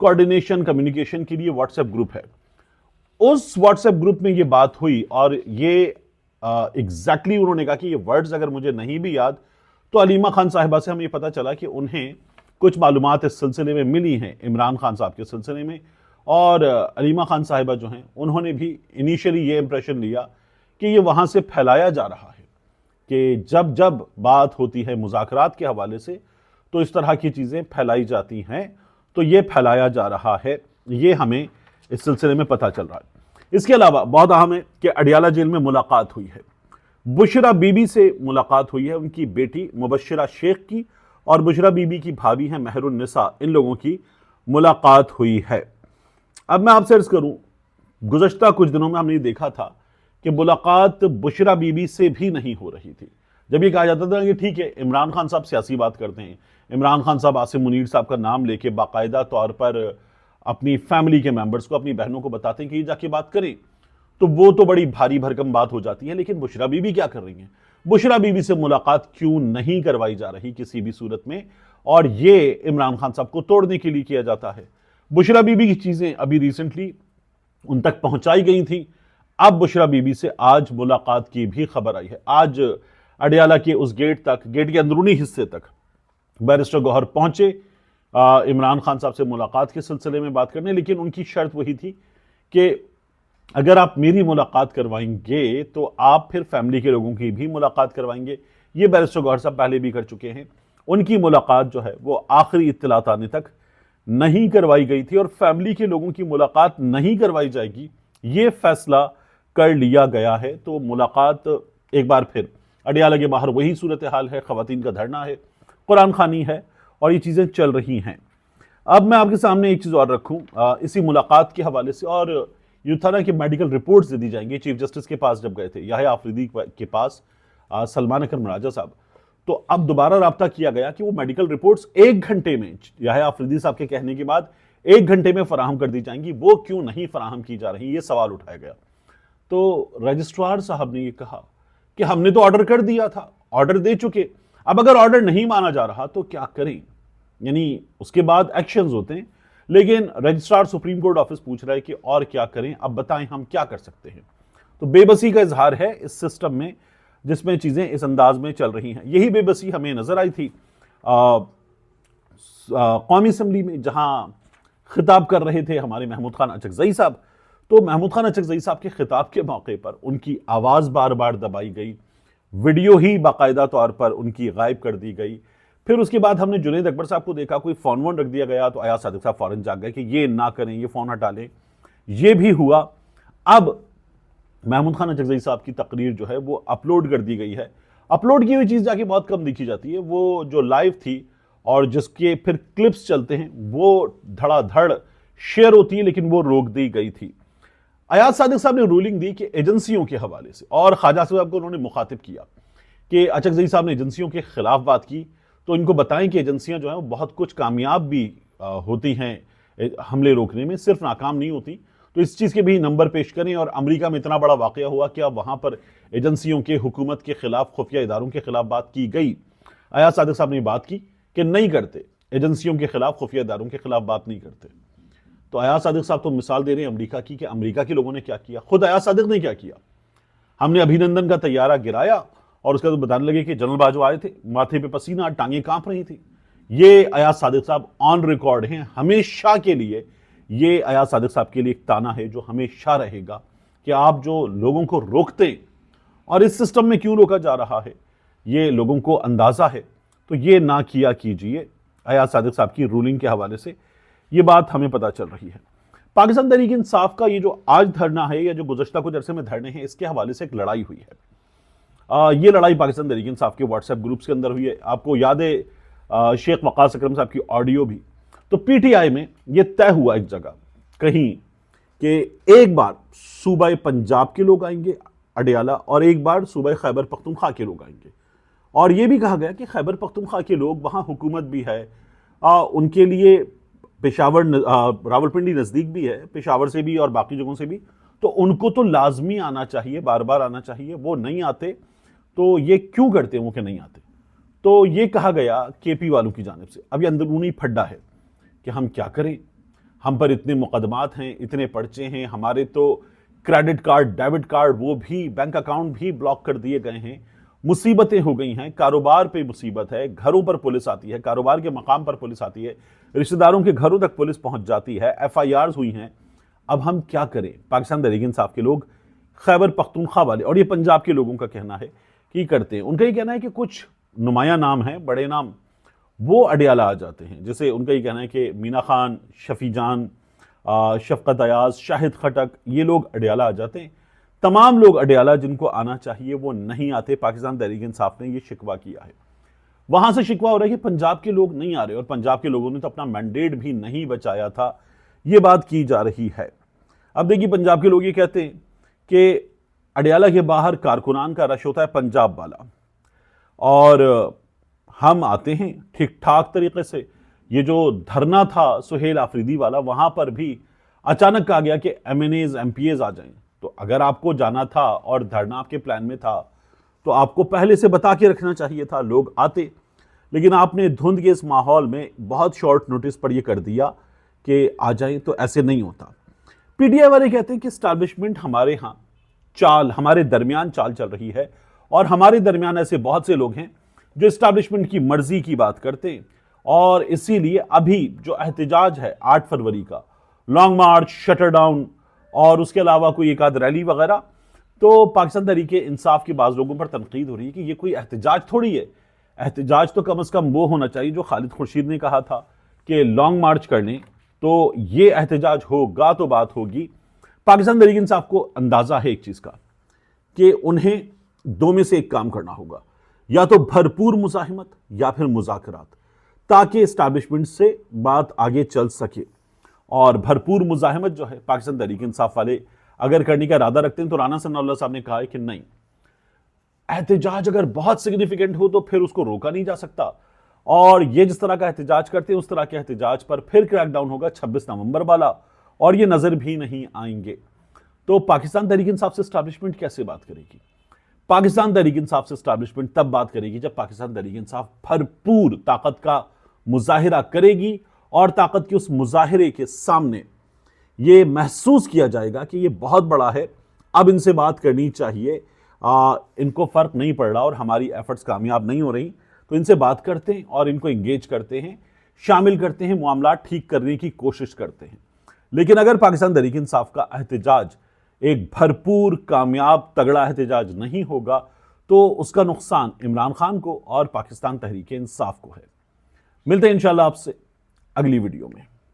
Coordination communication کے لیے what's app group ہے. اس واٹس ایپ گروپ میں یہ بات ہوئی اور یہ ایگزیکٹلی انہوں نے کہا کہ یہ ورڈز اگر مجھے نہیں بھی یاد تو علیمہ خان صاحبہ سے ہمیں یہ پتا چلا کہ انہیں کچھ معلومات اس سلسلے میں ملی ہیں عمران خان صاحب کے سلسلے میں, اور علیمہ خان صاحبہ جو ہیں انہوں نے بھی انیشلی یہ امپریشن لیا کہ یہ وہاں سے پھیلایا جا رہا ہے کہ جب جب بات ہوتی ہے مذاکرات کے حوالے سے تو اس طرح کی چیزیں پھیلائی جاتی ہیں, تو یہ پھیلایا جا رہا ہے, یہ ہمیں اس سلسلے میں پتہ چل رہا ہے. اس کے علاوہ بہت اہم ہے کہ اڈیالہ جیل میں ملاقات ہوئی ہے, بشرا بی بی سے ملاقات ہوئی ہے, ان کی بیٹی مبشرہ شیخ کی اور بشرا بی بی کی بھابھی ہیں مہر النساء, ان لوگوں کی ملاقات ہوئی ہے. اب میں آپ سے عرض کروں, گزشتہ کچھ دنوں میں ہم نے یہ دیکھا تھا کہ ملاقات بشرا بی بی سے بھی نہیں ہو رہی تھی. جب یہ کہا جاتا تھا کہ ٹھیک ہے عمران خان صاحب سیاسی بات کرتے ہیں, عمران خان صاحب عاصم منیر صاحب کا نام لے کے باقاعدہ طور پر اپنی فیملی کے ممبرز کو, اپنی بہنوں کو بتاتے ہیں کہ یہ جا کے بات کریں, تو وہ تو بڑی بھاری بھرکم بات ہو جاتی ہے. لیکن بشرا بی بی کیا کر رہی ہیں؟ بشرا بی بی سے ملاقات کیوں نہیں کروائی جا رہی کسی بھی صورت میں, اور یہ عمران خان صاحب کو توڑنے کے لیے کیا جاتا ہے. بشرا بی بی کی چیزیں ابھی ریسنٹلی ان تک پہنچائی گئی تھیں, اب بشرا بی بی سے آج ملاقات کی بھی خبر آئی ہے. آج اڈیالہ کے اس گیٹ تک, گیٹ کے اندرونی حصے تک بیرسٹر گوہر پہنچے عمران خان صاحب سے ملاقات کے سلسلے میں بات کرنے, لیکن ان کی شرط وہی تھی کہ اگر آپ میری ملاقات کروائیں گے تو آپ پھر فیملی کے لوگوں کی بھی ملاقات کروائیں گے. یہ بیرسٹر گوہر صاحب پہلے بھی کر چکے ہیں, ان کی ملاقات جو ہے وہ آخری اطلاعات آنے تک نہیں کروائی گئی تھی, اور فیملی کے لوگوں کی ملاقات نہیں کروائی جائے گی یہ فیصلہ کر لیا گیا ہے. تو ملاقات ایک بار پھر اڈیالہ کے باہر وہی صورتحال ہے, خواتین کا دھرنا ہے, قرآن خوانی ہے, اور یہ چیزیں چل رہی ہیں. اب میں آپ کے سامنے ایک چیز اور رکھوں اسی ملاقات کے حوالے سے, اور یہ تھا نا کہ میڈیکل رپورٹس دے دی جائیں گے. چیف جسٹس کے پاس جب گئے تھے یحییٰ آفریدی کے پاس سلمان اکرم راجہ صاحب, تو اب دوبارہ رابطہ کیا گیا کہ وہ میڈیکل رپورٹس 1 گھنٹے میں, یحییٰ آفریدی صاحب کے کہنے کے بعد 1 گھنٹے میں فراہم کر دی جائیں گی. وہ کیوں نہیں فراہم کی جا رہی, یہ سوال اٹھایا گیا. تو رجسٹرار صاحب نے یہ کہا کہ ہم نے تو آرڈر کر دیا تھا, آرڈر دے چکے, اب اگر آرڈر نہیں مانا جا رہا تو کیا کریں, یعنی اس کے بعد ایکشنز ہوتے ہیں. لیکن رجسٹرار سپریم کورٹ آفس پوچھ رہا ہے کہ اور کیا کریں, اب بتائیں ہم کیا کر سکتے ہیں. تو بے بسی کا اظہار ہے اس سسٹم میں جس میں چیزیں اس انداز میں چل رہی ہیں. یہی بے بسی ہمیں نظر آئی تھی قومی اسمبلی میں, جہاں خطاب کر رہے تھے ہمارے محمود خان اچکزئی صاحب. تو محمود خان اچکزئی صاحب کے خطاب کے موقع پر ان کی آواز بار بار دبائی گئی, ویڈیو ہی باقاعدہ طور پر ان کی غائب کر دی گئی. پھر اس کے بعد ہم نے جنید اکبر صاحب کو دیکھا, کوئی فون وون رکھ دیا گیا تو ایاز صادق صاحب فوراً جاگ گئے کہ یہ نہ کریں, یہ فون ہٹا لیں. یہ بھی ہوا. اب محمود خان اچکزئی صاحب کی تقریر جو ہے وہ اپلوڈ کر دی گئی ہے. اپلوڈ کی ہوئی چیز جا کے بہت کم دیکھی جاتی ہے. وہ جو لائیو تھی اور جس کے پھر کلپس چلتے ہیں وہ دھڑا دھڑ شیئر ہوتی ہے, لیکن وہ روک دی گئی تھی. ایاز صادق صاحب نے رولنگ دی کہ ایجنسیوں کے حوالے سے, اور خواجہ صاحب کو انہوں نے مخاطب کیا کہ اچکزئی صاحب نے ایجنسیوں کے خلاف بات کی, تو ان کو بتائیں کہ ایجنسیاں جو ہیں وہ بہت کچھ کامیاب بھی ہوتی ہیں حملے روکنے میں, صرف ناکام نہیں ہوتی. تو اس چیز کے بھی نمبر پیش کریں. اور امریکہ میں اتنا بڑا واقعہ ہوا کہ اب وہاں پر ایجنسیوں کے, حکومت کے خلاف, خفیہ اداروں کے خلاف بات کی گئی. ایاز صادق صاحب نے بات کی کہ نہیں کرتے, ایجنسیوں کے خلاف, خفیہ اداروں کے خلاف بات نہیں کرتے. تو ایاز صادق صاحب تو مثال دے رہے ہیں امریکہ کی کہ امریکہ کے لوگوں نے کیا کیا. خود ایاز صادق نے کیا کیا, ہم نے ابھینندن کا طیارہ گرایا اور اس کا تو بتانے لگے کہ جنرل باجوہ آئے تھے, ماتھے پہ پسینہ, ٹانگیں کانپ رہی تھی. یہ ایاز صادق صاحب آن ریکارڈ ہیں ہمیشہ کے لیے. یہ ایاز صادق صاحب کے لیے ایک تانا ہے جو ہمیشہ رہے گا کہ آپ جو لوگوں کو روکتے ہیں, اور اس سسٹم میں کیوں روکا جا رہا ہے یہ لوگوں کو اندازہ ہے, تو یہ نہ کیا کیجئے. ایاز صادق صاحب کی رولنگ کے حوالے سے یہ بات ہمیں پتہ چل رہی ہے. پاکستان تحریک انصاف کا یہ جو آج دھرنا ہے یا جو گزشتہ کچھ عرصے میں دھرنے ہیں, اس کے حوالے سے ایک لڑائی ہوئی ہے. یہ لڑائی پاکستان تحریک انصاف کے واٹس ایپ گروپس کے اندر ہوئی ہے. آپ کو یاد ہے شیخ وقاص اکرم صاحب کی آڈیو بھی. تو پی ٹی آئی میں یہ طے ہوا ایک جگہ کہیں کہ ایک بار صوبہ پنجاب کے لوگ آئیں گے اڈیالہ, اور ایک بار صوبہ خیبر پختونخوا کے لوگ آئیں گے. اور یہ بھی کہا گیا کہ خیبر پختونخوا کے لوگ, وہاں حکومت بھی ہے, ان کے لیے پشاور, راولپنڈی نزدیک بھی ہے, پشاور سے بھی اور باقی جگہوں سے بھی, تو ان کو تو لازمی آنا چاہیے, بار بار آنا چاہیے. وہ نہیں آتے تو یہ کیوں کرتے ہیں وہ کہ نہیں آتے. تو یہ کہا گیا کے پی والوں کی جانب سے. اب یہ اندرونی پھڈا ہے کہ ہم کیا کریں. ہم پر اتنے مقدمات ہیں، اتنے پرچے ہیں، ہمارے تو کریڈٹ کارڈ، ڈیبٹ کارڈ، وہ بھی بینک اکاؤنٹ بھی بلاک کر دیے گئے ہیں، مصیبتیں ہو گئی ہیں، کاروبار پہ مصیبت ہے، گھروں پر پولیس آتی ہے، کاروبار کے مقام پر پولیس آتی ہے، رشتہ داروں کے گھروں تک پولیس پہنچ جاتی ہے، ایف آئی آرز ہوئی ہیں۔ اب ہم کیا کریں؟ پاکستان تحریک انصاف کے لوگ، خیبر پختونخوا والے، اور یہ پنجاب کے لوگوں کا کہنا ہے کہ کرتے ہیں، ان کا یہ کہنا ہے کہ کچھ نمایاں نام ہیں، بڑے نام، وہ اڈیالہ آ جاتے ہیں، جیسے ان کا یہ کہنا ہے کہ مینا خان، شفیع جان، شفقت ایاز، شاہد خٹک، یہ لوگ اڈیالہ آ جاتے ہیں۔ تمام لوگ اڈیالہ جن کو آنا چاہیے وہ نہیں آتے۔ پاکستان تحریک انصاف نے یہ شکوہ کیا ہے، وہاں سے شکوہ ہو رہا ہے کہ پنجاب کے لوگ نہیں آ رہے، اور پنجاب کے لوگوں نے تو اپنا مینڈیٹ بھی نہیں بچایا تھا، یہ بات کی جا رہی ہے۔ اب دیکھیے پنجاب کے لوگ یہ کہتے ہیں کہ اڈیالہ کے باہر کارکنان کا رش ہوتا ہے پنجاب والا، اور ہم آتے ہیں ٹھیک ٹھاک طریقے سے۔ یہ جو دھرنا تھا سہیل آفریدی والا، وہاں پر بھی اچانک کہا گیا کہ MNAs, MPAs آ جائیں۔ تو اگر آپ کو جانا تھا اور دھرنا آپ کے پلان میں تھا تو آپ کو پہلے سے بتا کے رکھنا چاہیے تھا، لوگ آتے، لیکن آپ نے دھند کے اس ماحول میں بہت شارٹ نوٹس پر یہ کر دیا کہ آ جائیں، تو ایسے نہیں ہوتا۔ پی ٹی آئی والے کہتے ہیں کہ اسٹیبلشمنٹ ہمارے ہاں ہمارے درمیان چال چل رہی ہے، اور ہمارے درمیان ایسے بہت سے لوگ ہیں جو اسٹیبلشمنٹ کی مرضی کی بات کرتے ہیں، اور اسی لیے ابھی جو احتجاج ہے 8 فروری کا، لانگ مارچ، شٹر ڈاؤن، اور اس کے علاوہ کوئی ایک آدھ ریلی وغیرہ، تو پاکستان تحریک انصاف کے بعض لوگوں پر تنقید ہو رہی ہے کہ یہ کوئی احتجاج تھوڑی ہے۔ احتجاج تو کم از کم وہ ہونا چاہیے جو خالد خورشید نے کہا تھا کہ لانگ مارچ کر لیں، تو یہ احتجاج ہوگا تو بات ہوگی۔ پاکستان تحریک انصاف کو اندازہ ہے ایک چیز کا کہ انہیں دو میں سے ایک کام کرنا ہوگا، یا تو بھرپور مزاحمت یا پھر مذاکرات، تاکہ اسٹیبلشمنٹ سے بات آگے چل سکے۔ اور بھرپور مزاحمت جو ہے پاکستان تحریک انصاف والے اگر کرنے کا ارادہ رکھتے ہیں، تو رانا ثناء اللہ صاحب نے کہا ہے کہ نہیں، احتجاج اگر بہت سگنیفیکنٹ ہو تو پھر اس کو روکا نہیں جا سکتا، اور یہ جس طرح کا احتجاج کرتے ہیں اس طرح کے احتجاج پر پھر کریک ڈاؤن ہوگا 26 نومبر والا، اور یہ نظر بھی نہیں آئیں گے۔ تو پاکستان تحریک انصاف سے اسٹیبلشمنٹ کیسے بات کرے گی؟ پاکستان تحریک انصاف سے اسٹیبلشمنٹ تب بات کرے گی جب پاکستان تحریک انصاف بھرپور طاقت کا مظاہرہ کرے گی، اور طاقت کے اس مظاہرے کے سامنے یہ محسوس کیا جائے گا کہ یہ بہت بڑا ہے، اب ان سے بات کرنی چاہیے، ان کو فرق نہیں پڑ رہا اور ہماری ایفرٹس کامیاب نہیں ہو رہی، تو ان سے بات کرتے ہیں اور ان کو انگیج کرتے ہیں، شامل کرتے ہیں، معاملات ٹھیک کرنے کی کوشش کرتے ہیں۔ لیکن اگر پاکستان تحریک انصاف کا احتجاج ایک بھرپور، کامیاب، تگڑا احتجاج نہیں ہوگا، تو اس کا نقصان عمران خان کو اور پاکستان تحریک انصاف کو ہے۔ ملتے ہیں انشاءاللہ آپ سے اگلی ویڈیو میں۔